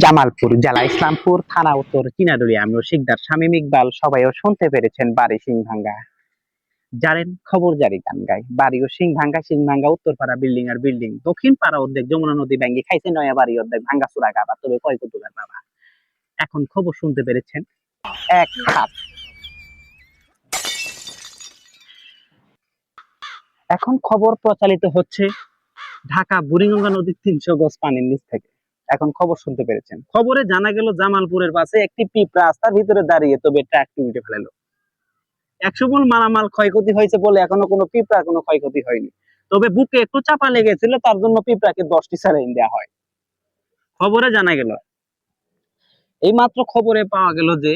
জামালপুর জেলা, ইসলামপুর থানা, উত্তর চীনাদুলিয়া। আমিও শিকদার শামীম ইকবাল। সবাইও শুনতে পেরেছেন বাড়ি সিংভাঙ্গা। জানেন খবর জারি গান গায়। বাড়িও সিংভাঙ্গা, সিংভাঙ্গা উত্তরপাড়া বিল্ডিং আর বিল্ডিং, দক্ষিণ পাড়া অর্ধেক যমুনা নদী ব্যাঙ্গি খাইছে, নয়া বাড়ি অর্ধেক ভাঙ্গা চূড়া গাবা, তবে কয় কুতুকার বাবা। এখন খবর শুনতে পেরেছেন এক হাত। এখন খবর প্রচালিত হচ্ছে ঢাকা বুড়িগঙ্গা নদীর 300 গজ পানির নিচ থেকে। এখন খবর শুনতে পেরেছেন। খবরে জানা গেল জামালপুরের পাশে একটি পিঁপড়া রাস্তার ভিতরে দাঁড়িয়ে তবে ট্রাকটি উল্টে ফেলালো। 100 মণ মালামাল ক্ষয়ক্ষতি হয়েছে বলে এখনো কোনো পিঁপড়া কোনো ক্ষয়ক্ষতি হয়নি, তবে বুকে একটু চাপা লেগেছিল, তার জন্য পিঁপড়াকে 10টি স্যালাইন দেওয়া হয়। খবরে জানা গেল, এই মাত্র খবরে পাওয়া গেল যে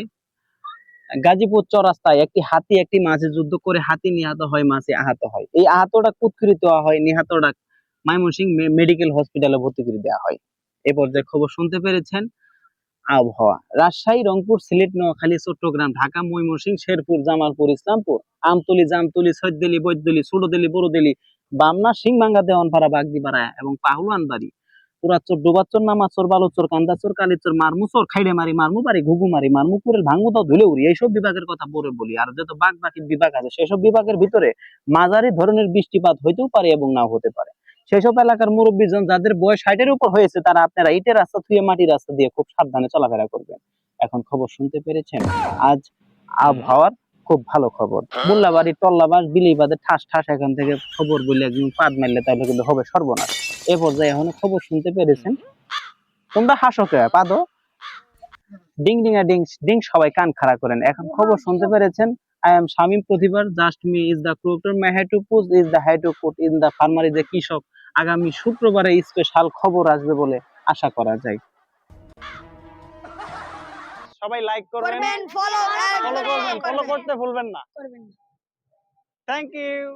গাজীপুর চৌরাস্তায় একটি হাতি একটি মাঝে যুদ্ধ করে হাতি নিহত হয়, মাঝে আহত হয়। এই আহতটা কুৎকুরি দেওয়া হয়, নিহতটা ময়মনসিংহ মেডিকেল হসপিটালে ভর্তি করে দেওয়া হয়। এ পর্যায়ে খবর শুনতে পেরেছেন আবহাওয়া। রাজশাহী, রংপুর, সিলেট, নোয়াখালী, চট্টগ্রাম, ঢাকা, ময়মনসিংহ, শেরপুর, জামালপুর, ইসলামপুর, আমতলী, জামতলী, সৈয়দদিলি, বৈদ্যদিলি, ছোটদিলি, বড়দিলি, বামনা, সিংভাঙ্গা, দেওয়ানপাড়া, বাগদিপাড়া এবং পাহুয়ানবাড়ি, পুরাচর, ডোবাচর, নামাচর, বালুচর, কান্দাচর, কালীচর, মারমুচর, খাইড়েমারি, মারমুবাড়ি, ঘুঘুমারি, মারমুকুরেল, ভাঙ্গুদাও, ধুলেউড়ি, এইসব বিভাগের কথা পরে বলি। আর যত বাদ বাকি বিভাগ আছে সেসব বিভাগের ভিতরে মাঝারি ধরনের বৃষ্টিপাত হইতেও পারে এবং নাও হতে পারে। সেসব এলাকার মুরব্বীজন যাদের বয়স 60-এর উপর হয়েছে তারা আপনারা ইটের রাস্তা থুয়ে মাটির রাস্তা দিয়ে খুব সাবধানে চলাফেরা করবেন। এখন খবর শুনতে পেরেছেন আজ আবহাওয়ার খুব ভালো খবর। মোল্লাবাড়ি, টল্লাবাস, বিলিবাদে ঠাস ঠাস এখান থেকে খবর বলে একদম পাদ মারলে তাহলে কিন্তু হবে সর্বনাশ। এ পর্যায়ে এখনো খবর শুনতে পেরেছেন। তোমরা হাসো কে পাদো, ডিং ডিঙা ডিং ডিং, সবাই কান খাড়া করেন। এখন খবর শুনতে পেরেছেন I am Shamim Prathibar, just me is the crocodile, my head to put is the head to put in the farmer is the কৃষক। আগামী শুক্রবারে স্পেশাল খবর আসবে বলে আশা করা যায়। সবাই লাইক করবেন, ফলো করবেন, ফলো করতে ভুলবেন না। Thank you.